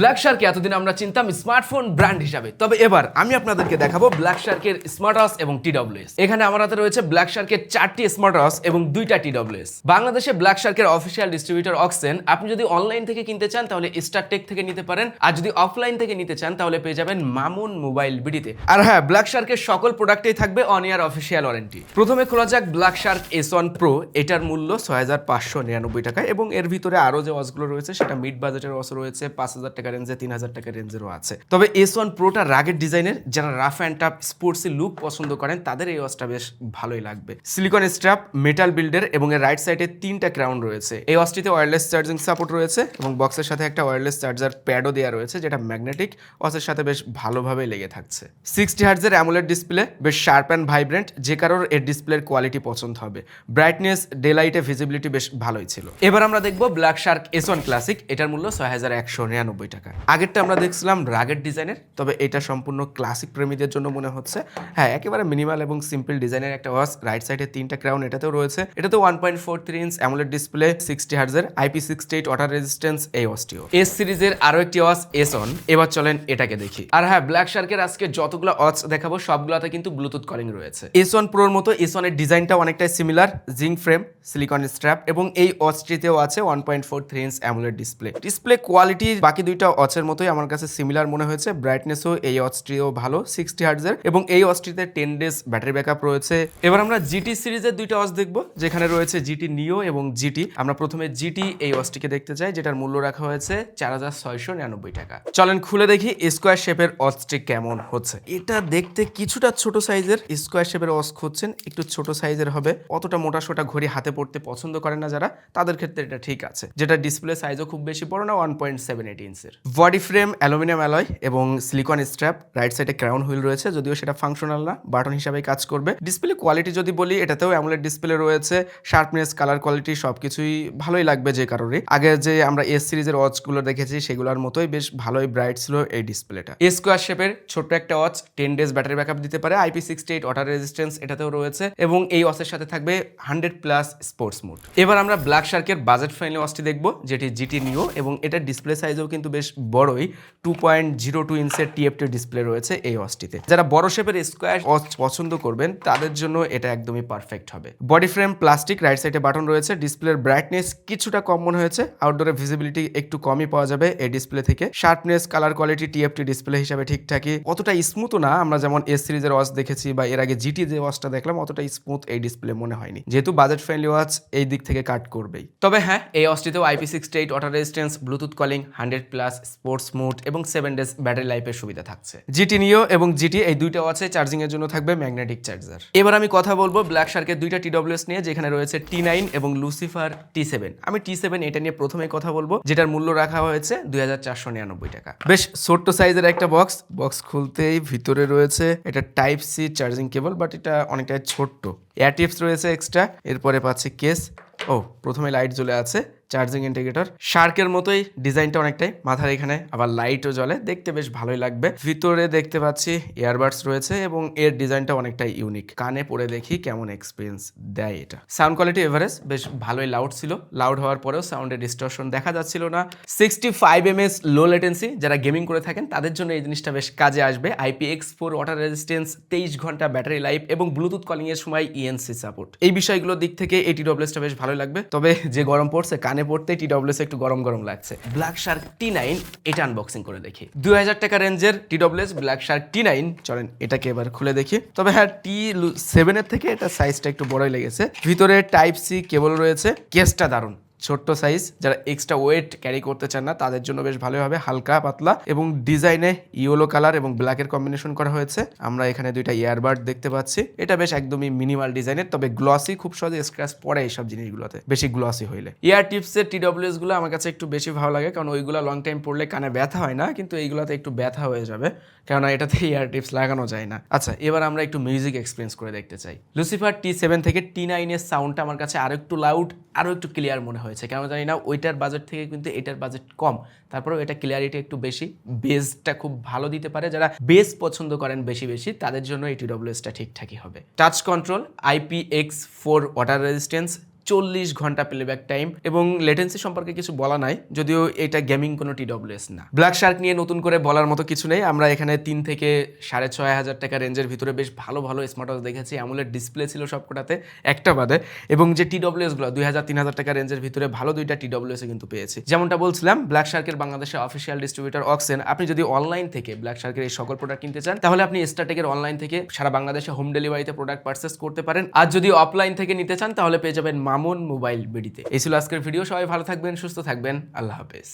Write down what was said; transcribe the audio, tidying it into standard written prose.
Black শার্ককে এতদিন আমরা চিনতাম স্মার্টফোন ব্র্যান্ড হিসাবে, তবে এবার আমি আপনাদেরকে দেখাবো ব্ল্যাক শার্কের স্মার্ট ওয়াচ এবং টিডব্লিউএস। এখানে আমার হাতে রয়েছে ব্ল্যাক শার্কের 4টি স্মার্ট ওয়াচ এবং 2টা টিডব্লিউএস। বাংলাদেশে ব্ল্যাক শার্কের অফিসিয়াল ডিস্ট্রিবিউটর অক্সেন। আপনি যদি অনলাইন থেকে কিনতে চান তাহলে স্টারটেক থেকে নিতে পারেন, আর যদি অফলাইন থেকে নিতে চান তাহলে পেয়ে যাবেন মামুন মোবাইল বিডিতে। আর হ্যাঁ, ব্ল্যাক শার্কের সকল প্রোডাক্টেই থাকবে অন ইয়ার অফিসিয়াল ওয়ারেন্টি। প্রথমে খোলা যাক ব্ল্যাক শার্ক S1 Pro। এটার মূল্য 6599 টাকা এবং এর ভিতরে আরো যে ওয়াচগুলো রয়েছে সেটা মিড বাজেটের ওয়াচ রয়েছে, 5000 টাকা রেঞ্জে, 3000 টাকা রেঞ্জেরও আছে। তবে S1 Proটা রাগেড ডিজাইনের, যারা rough and tough sporty look পছন্দ করেন তাদের এই ওয়াচটা বেশ ভালোই লাগবে। সিলিকন স্ট্র্যাপ, মেটাল বিল্ডের এবং এর রাইট সাইডে 3টা ক্রাউন রয়েছে। এই ওয়াচটিতে ওয়্যারলেস চার্জিং সাপোর্ট রয়েছে এবং বক্সের সাথে একটা ওয়্যারলেস চার্জার প্যাডও দেওয়া রয়েছে, যেটা ম্যাগনেটিক ওয়াচের সাথে বেশ ভালোভাবে লেগে থাকছে। 60 হার্টজের অ্যামোলেড ডিসপ্লে, বেশ শার্প অ্যান্ড ভাইব্রেন্ট, যে কারোর এর ডিসপ্লের কোয়ালিটি পছন্দ হবে। ব্রাইটনেস, ডে লাইটে ভিজিবিলিটি বেশ ভালোই ছিল। এবার আমরা দেখবো ব্ল্যাক শার্ক S1 ক্লাসিক। এটার মূল্য 6199 টাকা। আগেরটা আমরা দেখছিলাম রাগেড ডিজাইনের, তবে এটা সম্পূর্ণ ক্লাসিক প্রেমীদের জন্য মনে হচ্ছে। হ্যাঁ, একেবারে মিনিমাল এবং সিম্পল ডিজাইনের একটা ওয়াচ। রাইট সাইডে 3টা ক্রাউন এটাতেও রয়েছে। এটাতেও 1.43 inch AMOLED display, 60 হার্টজের, IP68 water resistance এই ওয়াচটিও। এস সিরিজের আরো একটি ওয়াচ S1। এবার চলেন এটাকে দেখি। আর হ্যাঁ, ব্ল্যাক শার্কের আজকে যতগুলো ওয়াচ দেখাবো সবগুলোতে কিন্তু ব্লুটুথ কলিং রয়েছে। S1 Proর মতো S1 এর ডিজাইনটা অনেকটাই similar, zinc frame, silicon strap এবং এই ওয়াচটিতেও আছে 1.43 ইঞ্চ অ্যামোলেড ডিসপ্লে কোয়ালিটি বাকি দুইটা ওয়াচের মতোই আমার কাছে সিমিলার মনে হয়েছে। ব্রাইটনেসও এই ওয়াচটিও ভালো, 60 হার্টজের এবং এই ওয়াচটিতে 10 ডেজ ব্যাটারি ব্যাকআপ রয়েছে। এবার আমরা GT সিরিজের দুইটা ওয়াচ দেখবো, যেখানে রয়েছে GT Neo এবং GT। আমরা প্রথমে GT এই ওয়াচটিকে দেখতে চাই, যেটার মূল্য রাখা হয়েছে 4699 টাকা। চলেন খুলে দেখি স্কোয়ার শেপের ওয়াচটি কেমন হচ্ছে। এটা দেখতে কিছুটা ছোট সাইজের। স্কোয়ার শেপের ওয়াচ খুঁজছেন, একটু ছোট সাইজের হবে, অতটা মোটা সোটা ঘড়ি হাতে পড়তে পছন্দ করে না যারা, তাদের ক্ষেত্রে এটা ঠিক আছে। যেটা ডিসপ্লে সাইজও খুব বেশি বড় না, 1.78 ইঞ্চের। বডি ফ্রেম অ্যালুমিনিয়াম অ্যালয় এবং সিলিকন স্ট্র্যাপ। রাইট সাইডে ক্রাউন হুইল রয়েছে, যদিও সেটা ফাংশনাল না, বাটন হিসাবে কাজ করবে। ডিসপ্লে কোয়ালিটি যদি বলি, এটাতেও অ্যামোলেড ডিসপ্লে রয়েছে। শার্পনেস, কালার কোয়ালিটি সবকিছুই ভালোই লাগবে যে কারোরই। আগে যে আমরা এস সিরিজের ওয়াচগুলো দেখেছি সেগুলোর মতোই বেশ ভালোই ব্রাইট ছিল এই ডিসপ্লেটা। স্কোয়ার শেপের ছোট্ট একটা ওয়াচ, 10 ডেজ ব্যাটারি ব্যাকআপ দিতে পারে, IP68 ওয়াটার রেজিস্ট্যান্স এটাতেও রয়েছে এবং এই ওয়াচের সাথে থাকবে 100+ স্পোর্টস মোড। এবার আমরা ব্ল্যাক শার্কের বাজেট ফ্রেন্ডলি ওয়াচটি দেখবো, যেটি GT Neo এবং এটার ডিসপ্লে সাইজও কিন্তু বেশ বড়ই, 2.02 ইঞ্চের TFT ডিসপ্লে রয়েছে এই ওয়াচটিতে। যারা বড় শেপের স্কোয়ার ওয়াচ পছন্দ করবেন তাদের জন্য এটা একদমই পারফেক্ট হবে। বডি ফ্রেম প্লাস্টিক, রাইট সাইডে বাটন রয়েছে। ডিসপ্লের ব্রাইটনেস কিছুটা কম মনে হয়েছে, আউটডোরে ভিজিবিলিটি একটু কমই পাওয়া যাবে এই ডিসপ্লে থেকে। Sharpness, colour quality TFT display হিসাবে ঠিকঠাকই, অতটা স্মুথও না। আমরা যেমন এস সিরিজের ওয়াচ দেখেছি বা এর আগে GT যে ওয়াচটা দেখলাম, অতটা স্মুথ এই ডিসপ্লে মনে হয়নি। যেহেতু বাজেট ফ্রেন্ডলি ওয়াচ, এই দিক থেকে কাট করবেই। তবে হ্যাঁ, এই ওয়াচটিতেও IP68 water resistance, Bluetooth calling, 100+ sports mode এবং 7 ডেজ ব্যাটারি লাইফের সুবিধা থাকছে। GT Neo এবং GT এই দুইটা ওয়াচে চার্জিং এর জন্য থাকবে ম্যাগনেটিক চার্জার। এবার আমি কথা বলবো ব্ল্যাক শার্কের দুইটা TWS নিয়ে, যেখানে রয়েছে T9 এবং লুসিফার T7। আমি T7 এটা নিয়ে প্রথমে কথা বলবো, যেটার মূল্য রাখা হয়েছে 2499 টাকা। বেশ ছোট্ট সাইজের একটা বক্স খুলতেই ভিতরে রয়েছে এটা type C charging cable, but এটা অনেকটা ছোট্ট। এয়ার টিপস রয়েছে এক্সট্রা, এরপরে পাচ্ছি কেস। প্রথমে লাইট জ্বলে আছে, চার্জিং ইন্ডিকেটর। শার্কের মতোই ডিজাইনটা অনেকটাই, মাথার এখানে আবার লাইটও জ্বলে, দেখতে বেশ ভালোই লাগবে। ভিতরে দেখতে পাচ্ছি ইয়ারবাডস রয়েছে এবং এর ডিজাইনটা অনেকটাই ইউনিক। কানে পরে দেখি কেমন এক্সপিরিয়েন্স দেয় এটা। সাউন্ড কোয়ালিটি এভারেজ, বেশ ভালোই লাউড ছিল। লাউড হওয়ার পরেও সাউন্ডের ডিস্টরশন দেখা যাচ্ছিল না। 65 mAh লো লেটেন্সি, যারা গেমিং করে থাকেন তাদের জন্য এই জিনিসটা বেশ কাজে আসবে। IPX4 ওয়াটার রেজিস্ট্যান্স, 23 ঘন্টা ব্যাটারি লাইফ এবং ব্লুটুথ কলিং এর সময় ENC সাপোর্ট। এই বিষয়গুলোর দিক থেকে এই TWSটা বেশ ভালো লাগবে। তবে যে গরম পড়ছে, কানে পড়তে TWS একটু গরম গরম লাগছে। ব্ল্যাক শার্ক T9 এটা আনবক্সিং করে দেখি। 2000 টাকা রেঞ্জের TWS ব্ল্যাক শার্ক T9। চলেন এটাকে এবার খুলে দেখি। তবে হ্যাঁ, T7 এর থেকে এটা সাইজটা একটু বড়ই লেগেছে। ভিতরে টাইপ সি কেবল রয়েছে। কেসটা দারুণ, ছোট্ট সাইজ, যারা এক্সট্রা ওয়েট ক্যারি করতে চান না তাদের জন্য বেশ ভালো হবে, হালকা পাতলা এবং ডিজাইনে ইয়েলো কালার এবং ব্ল্যাকের কম্বিনেশন করা হয়েছে। আমরা এখানে দুইটা ইয়ারবাড দেখতে পাচ্ছি। এটা বেশ একদমই মিনিমাল ডিজাইনের, তবে গ্লসি, খুব সহজে স্ক্র্যাচ পড়ে এইসব জিনিসগুলোতে, বেশি গ্লসি হইলে। ইয়ার টিপসের TWS গুলো আমার কাছে একটু বেশি ভালো লাগে, কারণ ওইগুলো লং টাইম পড়লে কানে ব্যথা হয় না, কিন্তু এইগুলোতে একটু ব্যথা হয়ে যাবে, কেননা এটাতে ইয়ার টিপস লাগানো যায় না। আচ্ছা, এবার আমরা একটু মিউজিক এক্সপিরিয়েন্স করে দেখতে চাই। লুসিফার T7 থেকে T9 এর সাউন্ডটা আমার কাছে আরো একটু লাউড, আরো একটু ক্লিয়ার মনে হয়েছে। কেন জানি না, ওইটার বাজেট থেকে কিন্তু এটার বাজেট কম, তারপরেও এটা ক্লিয়ারিটি একটু বেশি। বেসটা খুব ভালো দিতে পারে, যারা বেস পছন্দ করেন বেশি তাদের জন্য এই TWSটা ঠিকঠাকই হবে। Touch control, IPX4 water resistance, 40 ঘন্টা প্লেব্যাক টাইম এবং লেটেন্সি সম্পর্কে কিছু বলা নাই, যদিও এটা গেমিং কোনো TWS না। ব্ল্যাক শার্ক নিয়ে নতুন করে বলার মতো কিছু নেই। আমরা এখানে 3 থেকে 6,500 টাকা রেঞ্জের ভিতরে বেশ ভালো ভালো স্মার্ট ওয়াচ দেখেছি। অ্যামোলেড ডিসপ্লে ছিল সবকটাতে, একটা বাদে। এবং যে TWS গুলো 2,000-3,000 টাকা রেঞ্জের ভিতরে ভালো দুইটা TWS কিন্তু পেয়েছি। যেমনটা বলছিলাম, ব্ল্যাক শার্কের বাংলাদেশের অফিসিয়াল ডিস্ট্রিবিউটর অক্সেন। আপনি যদি অনলাইন থেকে ব্ল্যাক শার্কের এই সকল প্রোডাক্ট কিনতে চান, তাহলে আপনি স্টারটেকের অনলাইন থেকে সারা বাংলাদেশে হোম ডেলিভারিতে প্রোডাক্ট পারচেস করতে পারেন। আর যদি অফলাইন থেকে নিতে চান, তাহলে পেয়ে যাবেন মামুন মোবাইল বিডিতে। এই ছিল আজকের ভিডিও। সবাই ভালো থাকবেন, সুস্থ থাকবেন। আল্লাহ হাফেজ।